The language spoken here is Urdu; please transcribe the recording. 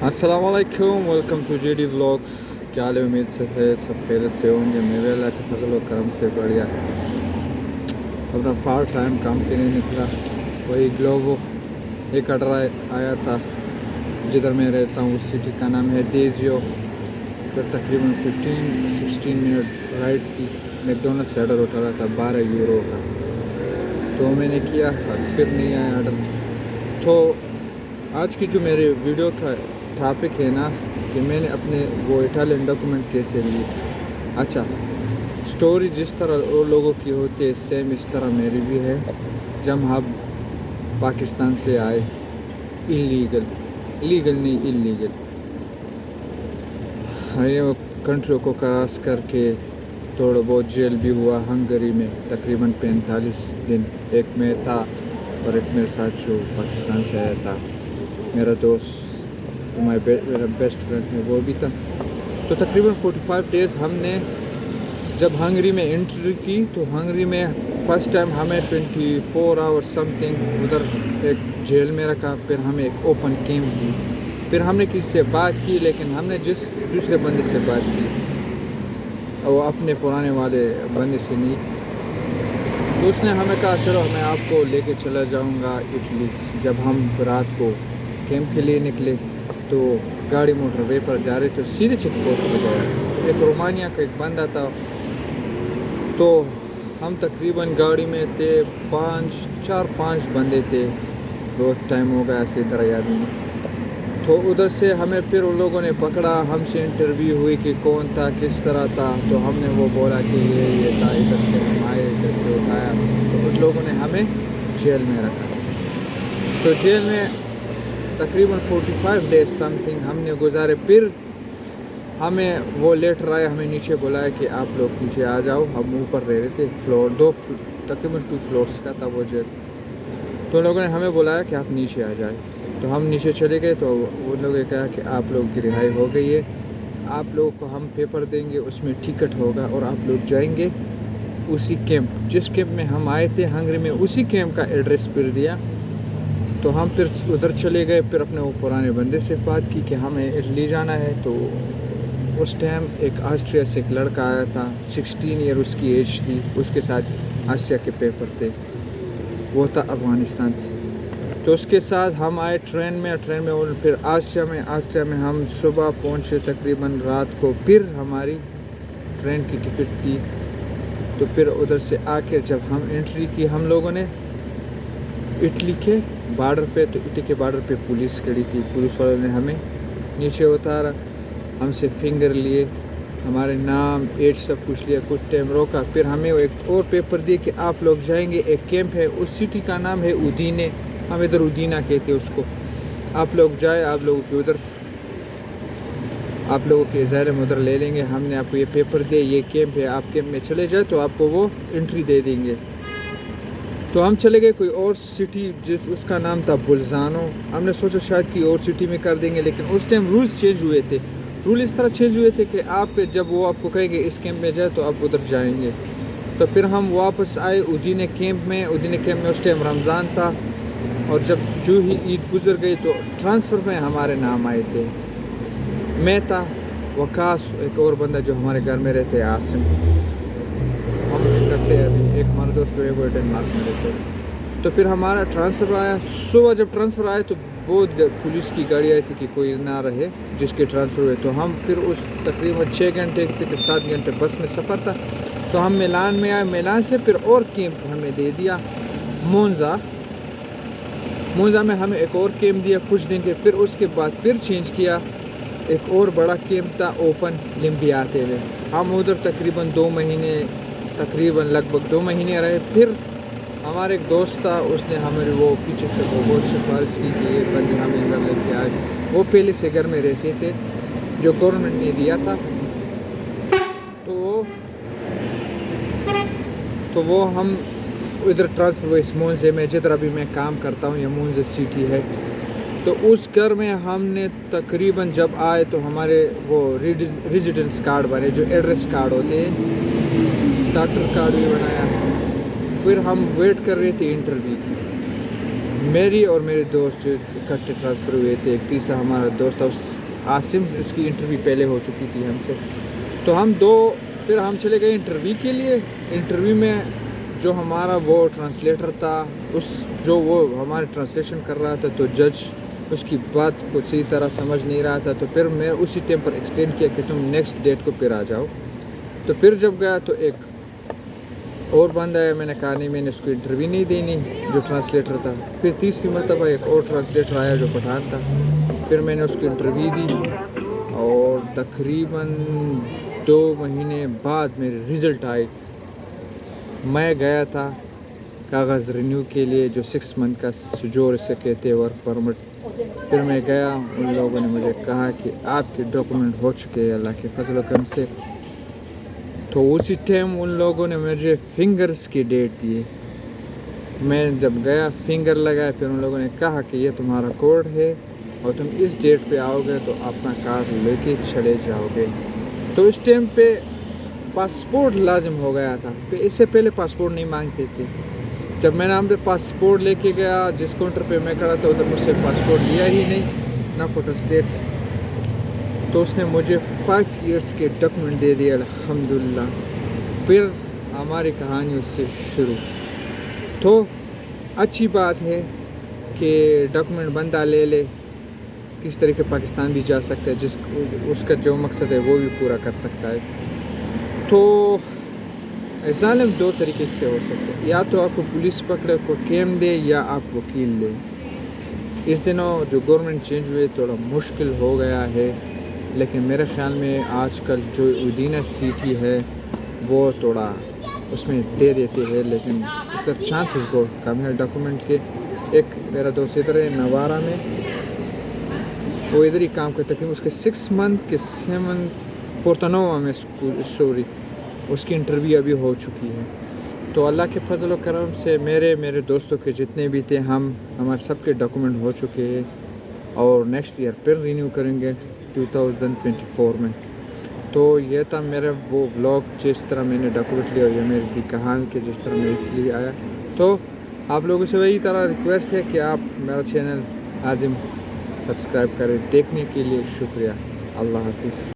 السلام علیکم، welcome to J D vlogs. کیا حال ہے؟ امید سے ہے سب خیریت سے ہوں گے۔ میں بھی اللہ کے فضل و کرم سے بڑھیا ہے۔ اپنا پارٹ ٹائم کام کے لیے نکلا، وہی گلوبو ایک آڈر آیا تھا جدھر میں رہتا ہوں، اس سٹی کا نام ہے دیزیو۔ پھر تقریباً 15-16 منٹ رائڈ کی، میکڈونلڈ سے آڈر اٹھا رہا تھا 12 یورو کا، تو میں نے کیا، پھر نہیں آیا آڈر۔ تو آج کی جو میرے ویڈیو کا ٹاپک ہے نا، کہ میں نے اپنے وہ اٹالین ڈاکومنٹ کیسے لی۔ اچھا، سٹوری جس طرح اور لوگوں کی ہوتی ہے سیم اس طرح میری بھی ہے۔ جب ہم پاکستان سے آئے، لیگل نہیں، یہ کنٹری کو کراس کر کے تھوڑا بہت جیل بھی ہوا ہنگری میں، تقریباً 45 دن۔ ایک میں تھا اور ایک میرے ساتھ جو پاکستان سے آیا تھا، میرا دوست، میرا بیسٹ فرینڈ ہے، وہ بھی تھا۔ تو تقریباً 45 ڈیز ہم نے جب ہنگری میں انٹری کی، تو ہنگری میں فرسٹ ٹائم ہمیں 24 آور سم تھنگ ادھر ایک جیل میں رکھا، پھر ہمیں ایک اوپن کیمپ دی، پھر ہم نے کسی سے بات کی، لیکن ہم نے جس دوسرے بندے سے بات کی وہ اپنے پرانے والے بندے سے نہیں، تو اس نے ہمیں کہا چلو میں آپ کو لے کے چلا جاؤں گا اٹلی۔ جب ہم رات کو کیمپ کے لیے نکلے تو گاڑی موٹر وے پر جا رہے تو سیدھے چیک پوسٹ پہ گیا، ایک رومانیہ کا ایک بندہ تھا۔ تو ہم تقریباً گاڑی میں تھے 4-5 بندے تھے، بہت ٹائم ہو گیا ایسے ادھر یاد نہیں۔ تو ادھر سے ہمیں پھر ان لوگوں نے پکڑا، ہم سے انٹرویو ہوئی کہ کون تھا، کس طرح تھا، تو ہم نے وہ بولا کہ یہ تھا، ادھر سے ہم آئے، ادھر سے اٹھایا، تو ان لوگوں نے ہمیں جیل میں رکھا۔ تو جیل میں تقریباً 45 ڈیز سم تھنگ ہم نے گزارے۔ پھر ہمیں وہ لیٹر آیا، ہمیں نیچے بلایا کہ آپ لوگ نیچے آ جاؤ۔ ہم اوپر رہ رہے تھے، تقریباً 2 فلورس کا تھا وہ جیل۔ تو لوگوں نے ہمیں بلایا کہ آپ نیچے آ جائیں، تو ہم نیچے چلے گئے۔ تو وہ لوگوں نے کہا کہ آپ لوگ کی رہائی ہو گئی ہے، آپ لوگوں کو ہم پیپر دیں گے، اس میں ٹکٹ ہوگا اور آپ لوگ جائیں گے اسی کیمپ، جس کیمپ میں ہم آئے تھے ہنگری میں، اسی کیمپ کا ایڈریس پھر دیا۔ تو ہم پھر ادھر چلے گئے، پھر اپنے وہ پرانے بندے سے بات کی کہ ہمیں اٹلی جانا ہے۔ تو اس ٹائم ایک آسٹریا سے ایک لڑکا آیا تھا، 16 ایئر اس کی ایج تھی، اس کے ساتھ آسٹریا کے پیپر تھے، وہ تھا افغانستان سے۔ تو اس کے ساتھ ہم آئے ٹرین میں اور پھر آسٹریا میں ہم صبح پہنچے تقریباً رات کو، پھر ہماری ٹرین کی ٹکٹ تھی۔ تو پھر ادھر سے آ کے جب ہم انٹری کی ہم لوگوں نے اٹلی کے بارڈر پہ، تو اٹلی کے بارڈر پہ پولیس کھڑی تھی، پولیس والوں نے ہمیں نیچے اتارا، ہم سے فنگر لیے، ہمارے نام ایج سب کچھ لیا، کچھ ٹائم روکا، پھر ہمیں ایک اور پیپر دیے کہ آپ لوگ جائیں گے، ایک کیمپ ہے، اس سٹی کا نام ہے اودینے، ہم ادھر اودینہ کہتے ہیں اس کو، آپ لوگ جائے، آپ لوگوں کے ادھر آپ لوگوں کے اسائلم ادھر لے لیں گے، ہم نے آپ کو یہ پیپر دے، یہ کیمپ ہے، آپ کیمپ میں چلے جائے تو آپ کو وہ انٹری دے دیں گے۔ تو ہم چلے گئے کوئی اور سٹی اس کا نام تھا بلزانو، ہم نے سوچا شاید کوئی اور سٹی میں کر دیں گے، لیکن اس ٹائم رولز چینج ہوئے تھے، رول اس طرح چینج ہوئے تھے کہ آپ جب وہ آپ کو کہیں گے اس کیمپ میں جائے تو آپ ادھر جائیں گے۔ تو پھر ہم واپس آئے اودینے کیمپ میں اس ٹائم رمضان تھا، اور جب جو ہی عید گزر گئی تو ٹرانسفر میں ہمارے نام آئے تھے، میں تھا، وکاس، ایک اور بندہ جو ہمارے گھر میں رہتے عاصم، ہم کرتے ہیں ابھی، ایک ہمارا دوست جو ہے وہ ڈنمارک میں رہتے۔ تو پھر ہمارا ٹرانسفر آیا، صبح جب ٹرانسفر آیا تو بہت پولیس کی گاڑی آئی تھی کہ کوئی نہ رہے جس کے ٹرانسفر ہوئے۔ تو ہم پھر اس تقریباً 6 گھنٹے کہ 7 گھنٹے بس میں سفر تھا، تو ہم میلان میں آئے، میلان سے پھر اور کیمپ ہمیں دے دیا مونزا میں ہمیں ایک اور کیمپ دیا کچھ دن کے، پھر اس کے بعد پھر چینج کیا، ایک اور بڑا کیمپ تھا اوپن لمبیاتے میں، ہم ادھر تقریباً 2 مہینے لگ بھگ 2 مہینے رہے۔ پھر ہمارے ایک دوست تھا، اس نے ہمیں وہ پیچھے سے وہ بہت سفارش کی کہ یہ بندے ہمیں گھر لے کے آئے، وہ پہلے سے گھر میں رہتے تھے جو گورنمنٹ نے دیا تھا، تو وہ ہم ادھر ٹرانسفر ہوئے اس مونزے میں، جدھر ابھی میں کام کرتا ہوں، یہ مونزے سٹی ہے۔ تو اس گھر میں ہم نے تقریباً جب آئے تو ہمارے وہ ریزیڈنس کارڈ بنے، جو ایڈریس کارڈ ہوتے ہیں، ڈاکٹر کارڈ بھی بنایا۔ پھر ہم ویٹ کر رہے تھے انٹرویو کی، میری اور میرے دوست جو اکٹھے ٹرانسفر ہوئے تھے، ایک تیسرا ہمارا دوست تھا عاصم، اس کی انٹرویو پہلے ہو چکی تھی ہم سے، تو ہم دو پھر ہم چلے گئے انٹرویو کے لیے۔ انٹرویو میں جو ہمارا وہ ٹرانسلیٹر تھا، جو وہ ہمارے ٹرانسلیشن کر رہا تھا، تو جج اس کی بات کو صحیح طرح سمجھ نہیں رہا تھا، تو پھر میں اسی ٹائم پر ایکسٹینڈ کیا کہ تم نیکسٹ ڈیٹ کو پھر آ جاؤ۔ تو پھر جب گیا تو ایک اور بندہ ہے، میں نے کہا نہیں، میں نے اس کو انٹرویو نہیں دینی جو ٹرانسلیٹر تھا۔ پھر تیسری مرتبہ ایک اور ٹرانسلیٹر آیا جو پٹھان تھا، پھر میں نے اس کو انٹرویو دی، اور تقریباً 2 مہینے بعد میرے رزلٹ آئے۔ میں گیا تھا کاغذ رینیو کے لیے، جو 6 منتھ کا جو اسے کہتے ہیں ورک پرمٹ۔ پھر میں گیا، ان لوگوں نے مجھے کہا کہ آپ کے ڈاکومنٹ ہو چکے ہیں اللہ کے فضل و کرم سے۔ تو اسی ٹائم ان لوگوں نے مجھے فنگرز کی ڈیٹ دیے۔ میں جب گیا فنگر لگایا، پھر ان لوگوں نے کہا کہ یہ تمہارا کوڈ ہے اور تم اس ڈیٹ پہ آؤ گے تو اپنا کارڈ لے کے چلے جاؤ گے۔ تو اس ٹائم پہ پاسپورٹ لازم ہو گیا تھا، اس سے پہلے پاسپورٹ نہیں مانگتے تھے۔ جب میں نے اندر پاسپورٹ لے کے گیا، جس کاؤنٹر پہ میں کھڑا تھا ادھر مجھ سے پاسپورٹ لیا ہی نہیں، نہ فوٹو اسٹیٹ۔ تو اس نے مجھے 5 ایئرس کے ڈاکومنٹ دے دیے الحمدللہ۔ پھر ہماری کہانی اس سے شروع۔ تو اچھی بات ہے کہ ڈاکومنٹ بندہ لے لے، کس طریقے پاکستان بھی جا سکتا ہے، اس کا جو مقصد ہے وہ بھی پورا کر سکتا ہے۔ تو ظالم 2 طریقے سے ہو سکتے ہیں، یا تو آپ کو پولیس پکڑے کو کیم دے، یا آپ وکیل لیں۔ اس دنوں جو گورنمنٹ چینج ہوئے تھوڑا مشکل ہو گیا ہے، لیکن میرے خیال میں آج کل جو ودینہ سٹی ہے وہ تھوڑا اس میں دے دیتے ہیں، لیکن اس کا چانسز بہت کم ہے ڈاکومنٹ کے۔ ایک میرا دوست ادھر ہے نوارہ میں، وہ ادھر ہی کام کرتا ہے، اس کے 6 منتھ کے 7 پورتنووا میں سوری اس کی انٹرویو ابھی ہو چکی ہے۔ تو اللہ کے فضل و کرم سے میرے دوستوں کے جتنے بھی تھے، ہمارے سب کے ڈاکومنٹ ہو چکے ہیں، اور نیکسٹ ایئر پھر رینیو کریں گے 2024 میں۔ تو یہ تھا میرا وہ ولاگ، جس طرح میں نے ڈاکومنٹ لیا، یہ میری کہانی کے جس طرح میرے لیے آیا۔ تو آپ لوگوں سے وہی طرح ریکویسٹ ہے کہ آپ میرا چینل عاظم سبسکرائب کریں۔ دیکھنے کے لیے شکریہ، اللہ حافظ۔